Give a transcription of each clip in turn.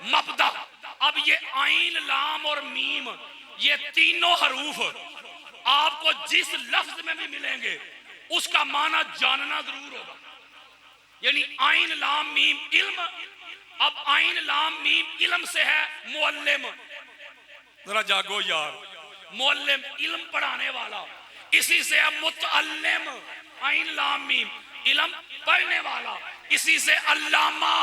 मबदा। अब ये आइन लाम और मीम ये तीनों हरूफ आपको जिस लफ्ज में भी मिलेंगे उसका माना जानना जरूर होगा। यानी आइन लाम मीम इल्म, अब आइन लाम मीम इल्म से है मुअल्लिम, जरा जागो यार, मुअल्लिम इल्म पढ़ाने वाला, इसी से है मुतअल्लिम, आइन लाम मीम इल्म पढ़ने वाला, इसी से अल्लामा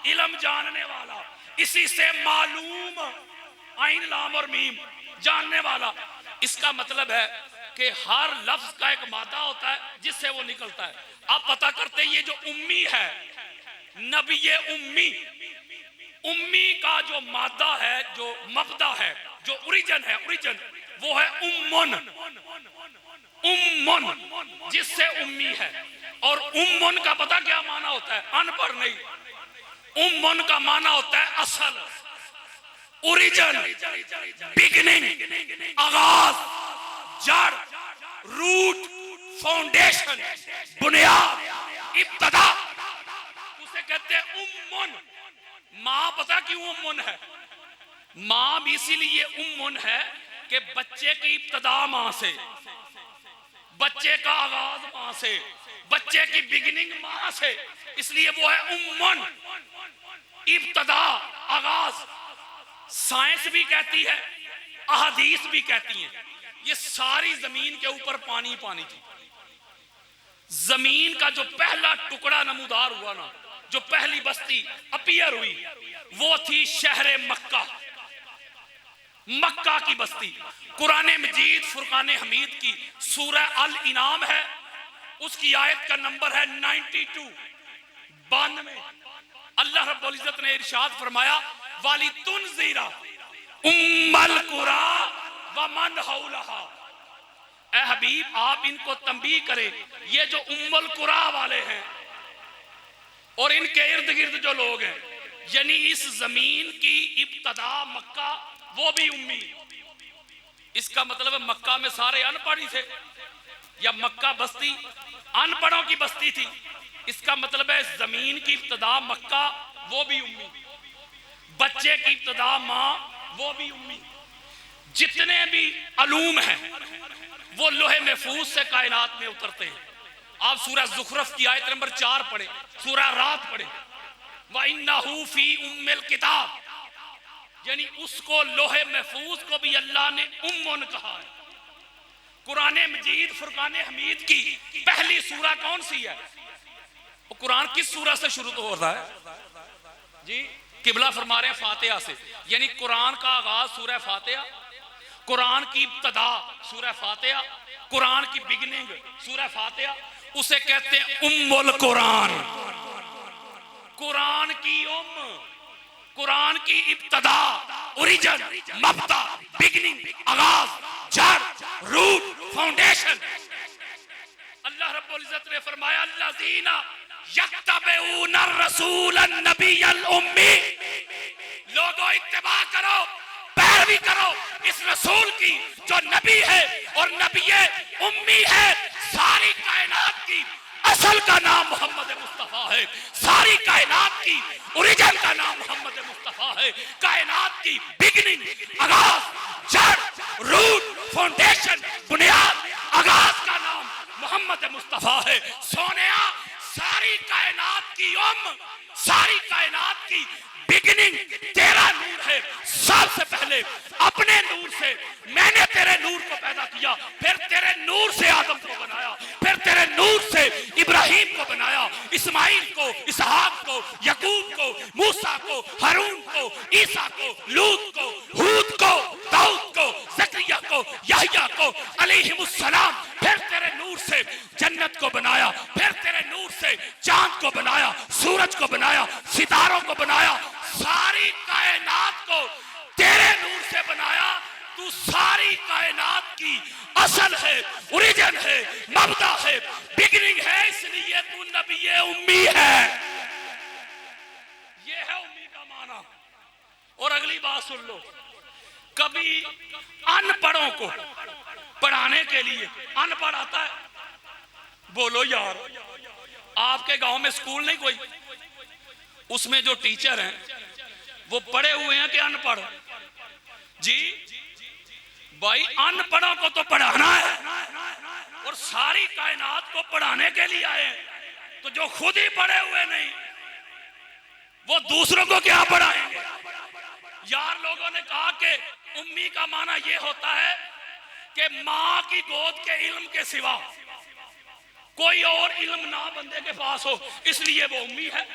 इल्म जानने वाला, इसी से मालूम आइन लाम और मीम जानने वाला। इसका मतलब है कि हर लफ्ज का एक मादा होता है जिससे वो निकलता है। आप पता करते ये जो उम्मी है, नबी उम्मी, उम्मी का जो मादा है, जो मबदा है, जो ओरिजिन है, ओरिजिन वो है उम्मुन, उम्मुन जिससे उम्मी है। और उम्मुन का पता क्या माना होता है? अनपढ़ नहीं। उम्मुन का माना होता है असल, ओरिजिन, बिगिनिंग, आगाज, जड़, रूट, फाउंडेशन, बुनियाद, इब्तदा, उसे कहते हैं उम्मुन। मां पता क्यों उम्मुन है? मां भी इसीलिए उम्मुन है कि बच्चे की इब्तदा मां से, बच्चे का आगाज मां से, बच्चे की बिगिनिंग मां से, इसलिए वो है उम्मुन, इब्तदा, आगाज। साइंस भी कहती है, अहदीस भी कहती हैं, ये सारी जमीन के ऊपर पानी पानी थी। जमीन का जो पहला टुकड़ा नमूदार हुआ ना, जो पहली बस्ती अपीयर हुई, वो थी शहर मक्का, मक्का की बस्ती। कुरान मजीद फुरकान हमीद की सूरह अल इनाम है, उसकी आयत का नंबर है 92, 92। अल्लाह रब्बुल इज्जत ने इरशाद फरमाया, वाली तुनज़िरा उम्मल कुरा व मन हौलहा। ए हबीब आप इनको तंबीह करें, ये जो उम्मुल कुरा वाले हैं और इनके इर्द गिर्द जो लोग हैं, यानी इस जमीन की इब्तदा मक्का, वो भी उम्मी। इसका मतलब है मक्का में सारे अनपढ़ ही थे, या मक्का बस्ती अनपढ़ों की बस्ती थी। इसका मतलब है जमीन की इब्तदा मक्का, वो भी उम्मी। बच्चे की इब्तदा मां, वो भी उम्मी। जितने भी अलूम हैं वो लोहे महफूज से कायनात में उतरते हैं। आप सूरह ज़ुखरफ की आयत नंबर 4 पढ़े, सूरह रात पढ़े, व इन्नहु फी उम्मिल किताब, यानी उसको लोहे महफूज को भी अल्लाह ने उम्मुन कहा है। कुरान मजीद फुरकान हमीद की पहली सूरह कौन सी है? वो कुरान किस सूरह से शुरू तो हो रहा है जी? किबला फरमा रहे हैं फातिहा से, यानी कुरान का आगाज सूरह फातिहा, कुरान की इब्तदा सूरह फातिहा, कुरान की बिगिनिंग सूरह फातिहा, उसे कहते हैं उम्मुल कुरान। कुरान की कुरान की इब्तदा, ओरिजिन, मबदा, बिगिनिंग, आगाज, जड़, रूट, फाउंडेशन। अल्लाह रब्बुल इज्जत ने फरमाया, अल्लज़ीना यत्तबिऊना रसूलन नबियल उम्मी, लोगों इत्तिबा करो, पैरवी करो इस रसूल की जो नबी है और नबी उम्मी है। सारी कायनात की असल का नाम मोहम्मद मुस्तफा है, सारी कायनात की ओरिजिन का नाम मोहम्मद मुस्तफा है। कायनात की बिगिनिंग, आगाज, जड़, रूट, फाउंडेशन, बुनियाद, आगाज का नाम मोहम्मद मुस्तफा है। सोनिया सारी कायनात की सारी कायनात की बिगिनिंग तेरा नूर है। सबसे पहले अपने नूर से मैंने तेरे नूर को पैदा किया, फिर तेरे नूर से आदम को बनाया, फिर तेरे नूर से इब्राहिम को बनाया, इस्माइल को, इसहाक को, यकूब को, मूसा को, हारून को, ईसा को, लूत को, हूद को, दाऊद को, ज़करिया को, यहया को अलैहिमुस्सलाम। फिर तेरे नूर से जन्नत को बनाया, फिर तेरे नूर से चांद को बनाया, सूरज को बनाया, सितारों को बनाया, सारी कायनात को तेरे नूर से बनाया। तू सारी कायनात की असल है, ओरिजिन है, मबदा है, बिगिनिंग है, इसलिए तू नबी उम्मी है। ये है उम्मी का माना। और अगली बात सुन लो, कभी अनपढ़ों को पढ़ाने के लिए, अनपढ़ आता है, बोलो यार, आपके गांव में स्कूल नहीं कोई, उसमें जो टीचर हैं वो पढ़े हुए हैं कि अनपढ़? जी भाई, अनपढ़ों को तो पढ़ाना है और सारी कायनात को पढ़ाने के लिए आए। तो जो खुद ही पढ़े हुए नहीं, वो दूसरों को क्या पढ़ाएंगे? यार लोगों ने कहा कि उम्मी का माना यह होता है कि माँ की गोद के इल्म के सिवा कोई और इल्म ना बंदे के पास हो, इसलिए वो उम्मी है,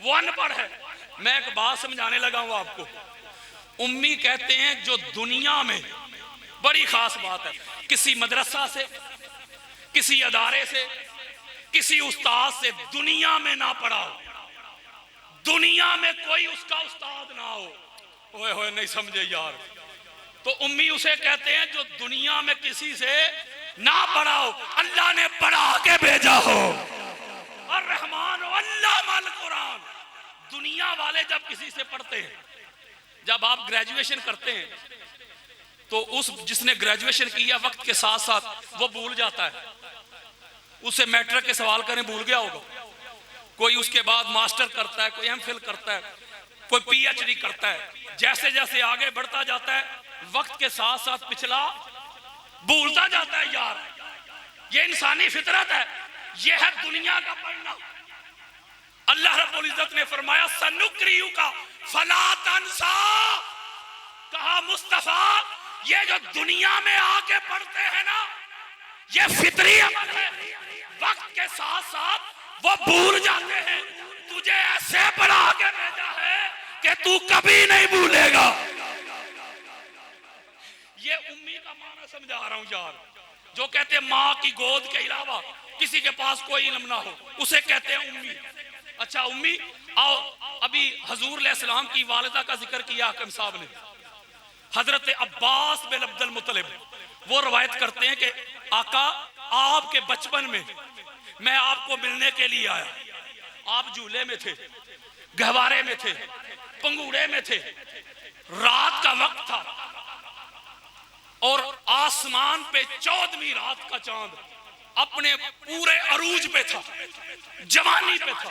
वो अनपढ़ है। मैं एक बात समझाने लगा हूं आपको। उम्मी कहते हैं जो दुनिया में, बड़ी खास बात है, किसी मदरसा से, किसी अदारे से, किसी उस्ताद से दुनिया में ना पढ़ा हो, दुनिया में कोई उसका उस्ताद ना हो। ओए होए, नहीं समझे यार। तो उम्मी उसे कहते हैं जो दुनिया में किसी से ना पढ़ा हो, अल्लाह ने पढ़ा के भेजा हो। और रहमान अल्लाह माल कुरान। दुनिया वाले जब किसी से पढ़ते हैं, जब आप ग्रेजुएशन करते हैं तो उस जिसने ग्रेजुएशन किया वक्त के साथ साथ वो भूल जाता है। उसे मैट्रिक के सवाल करें, भूल गया होगा। कोई उसके बाद मास्टर करता है, कोई एमफिल करता है, कोई पीएचडी करता है। जैसे जैसे आगे बढ़ता जाता है, वक्त के साथ साथ पिछला भूलता जाता है। यार ये इंसानी फितरत है, ये है दुनिया का पढ़ना। अल्लाह रब्बुल इज्जत ने फरमाया सनुक्रियु का फला तंसा। कहा मुस्तफा, ये जो दुनिया में आके पढ़ते हैं ना, ये फितरी अमल है। वक्त के साथ साथ वो भूल जाते हैं। तुझे ऐसे पढ़ा के भेजा है कि तू कभी नहीं भूलेगा। ये उम्मी का माना समझा रहा हूं यार। जो कहते हैं माँ की गोद के अलावा किसी के पास कोई इल्म ना हो, उसे कहते हैं उम्मी। अच्छा उम्मी, आओ अभी हजूर अलैहिस्सलाम की वालिदा का जिक्र किया हाकिम साहब ने। हजरत अब्बास बिन अब्दुल मुत्तलिब वो रवायत करते हैं कि आका, आपके बचपन में मैं आपको मिलने के लिए आया। आप झूले में थे, गहवारे में थे, पंगूड़े में थे, रात का वक्त था और आसमान पे 14वीं रात का चांद अपने पूरे अरूज पे था, जवानी पे था,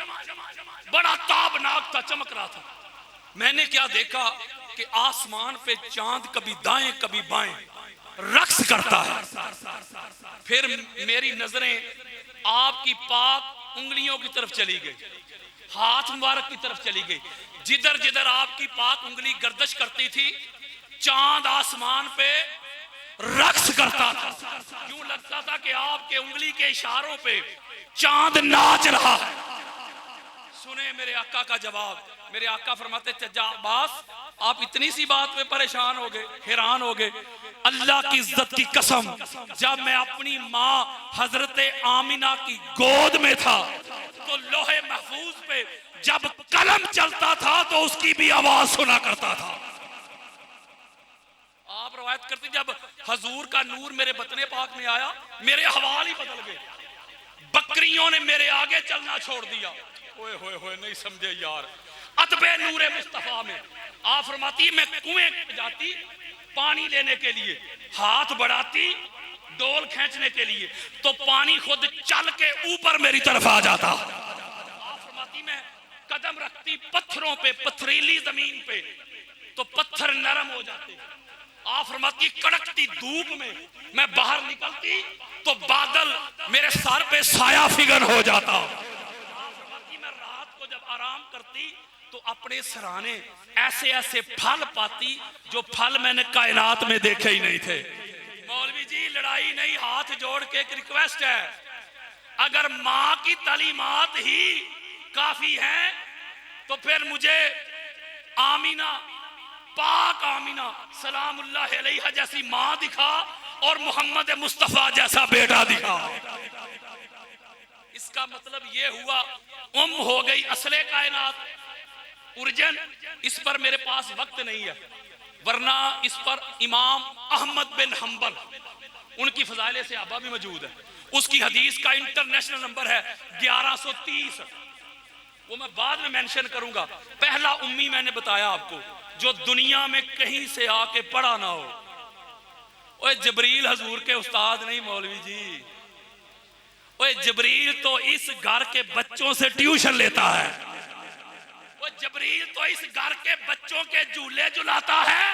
बड़ा ताबनाक था, चमक रहा था। मैंने क्या देखा कि आसमान पे चांद कभी दाएं कभी बाएं रक्स करता है। फिर मेरी नजरें आपकी पाक उंगलियों की तरफ चली गई, हाथ मुबारक की तरफ चली गई। जिधर जिधर आपकी पाक उंगली गर्दश करती थी, चांद आसमान पे रक्स करता था। यूं लगता था कि आपके उंगली के इशारों पे चांद नाच रहा है। सुने मेरे आका का जवाब। मेरे आका फरमाते, चचा अब्बास, आप इतनी सी बात पे परेशान हो गए, हैरान हो गए? अल्लाह की इज्जत की कसम, जब मैं अपनी माँ हजरत आमिना की गोद में था तो लोहे महफूज पे जब कलम चलता था तो उसकी भी आवाज सुना करता था। आप रवायत करते, जब हजूर का नूर मेरे बतने पाक में आया, मेरे हवाल ही बदल गए। बकरियों ने मेरे आगे चलना छोड़ दिया। ओए होए होए, नहीं समझे यार। अतबे नूरे मुस्तफा में आप फरमाती, मैं कुएं पे जाती पानी लेने के लिए, हाथ बढ़ाती डोल खींचने के लिए, तो पानी खुद चल के ऊपर मेरी तरफ आ जाता। आप फरमाती, मैं कदम रखती पत्थरों पे, पथरीली जमीन पे, तो पत्थर नरम हो जाते। आप फरमाती, कड़कती धूप में मैं बाहर निकलती तो बादल मेरे सर पे साया फिगर हो जाता। मैं रात को जब आराम करती तो अपने सराहने ऐसे ऐसे फल पाती जो फल मैंने कायनात में देखे ही नहीं थे। मौलवी जी, लड़ाई नहीं, हाथ जोड़ के एक रिक्वेस्ट है, अगर माँ की तालीमात ही काफी हैं तो फिर मुझे आमीना, पाक आमीना सलामुल्लाह अलैहा जैसी माँ दिखा और मोहम्मद मुस्तफा जैसा बेटा दिखा। इसका मतलब ये हुआ हो गई असले कायनात, उर्जन। इस पर मेरे पास वक्त नहीं है, वरना इस पर इमाम अहमद बिन हंबल, उनकी फजाइले सहाबा भी मौजूद है। उसकी हदीस का इंटरनेशनल नंबर है 1130। वो मैं बाद में मेंशन करूंगा। पहला उम्मी मैंने बताया आपको, जो दुनिया में कहीं से आके पढ़ा ना हो। ओए जबरील हजूर के उस्ताद नहीं मौलवी जी। ओए जबरील तो इस घर के बच्चों से ट्यूशन लेता है। वो जबरील तो इस घर के बच्चों के झूले झुलाता है,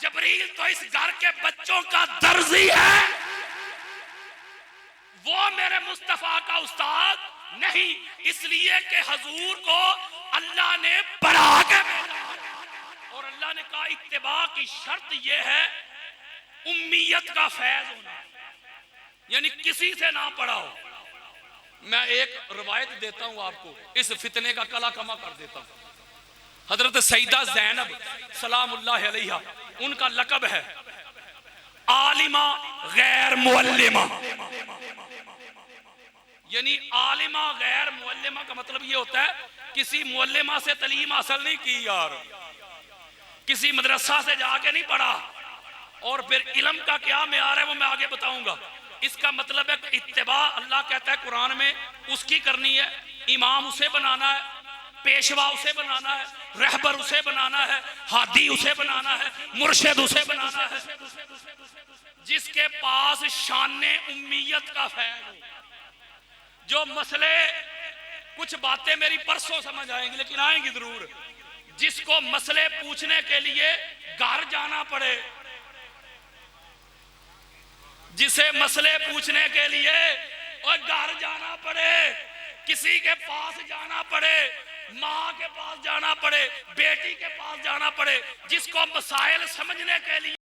जबरील तो इस घर के बच्चों का दर्जी है, वो मेरे मुस्तफा का उस्ताद नहीं। इसलिए कि हजूर को अल्लाह ने बढ़ा के भेजा और अल्लाह ने कहा इत्तिबा की शर्त यह है उम्मियत का फैज होना, यानी किसी से ना पढ़ाओ। मैं एक रवायत देता हूं आपको, इस फितने का कला कमा कर देता हूं। हजरत सईदा ज़ैनब सलामुल्लाह अलैहा, उनका लक़ब है आलिमा गैर मुअल्लिमा, यानी आलिमा गैर मुअल्लिमा का मतलब ये होता है किसी मुअल्लिमा से तालीम हासिल नहीं की यार, किसी मदरसा से जाके नहीं पढ़ा, और फिर इल्म का क्या मेयार है वो मैं आगे बताऊंगा। इसका मतलब है कि इत्तिबा, अल्लाह कहता है कुरान में, उसकी करनी है। इमाम उसे बनाना है, पेशवा उसे बनाना है, रहबर उसे बनाना है, हादी उसे बनाना है, मुर्शिद उसे बनाना है, जिसके पास शाने उम्मियत का फैल हो। जो मसले, कुछ बातें मेरी परसों समझ आएंगी लेकिन आएंगी जरूर, जिसको मसले पूछने के लिए घर जाना पड़े, जिसे मसले पूछने के लिए और घर जाना पड़े, किसी के पास जाना पड़े, माँ के पास जाना पड़े, बेटी के पास जाना पड़े, जिसको मसाइल समझने के लिए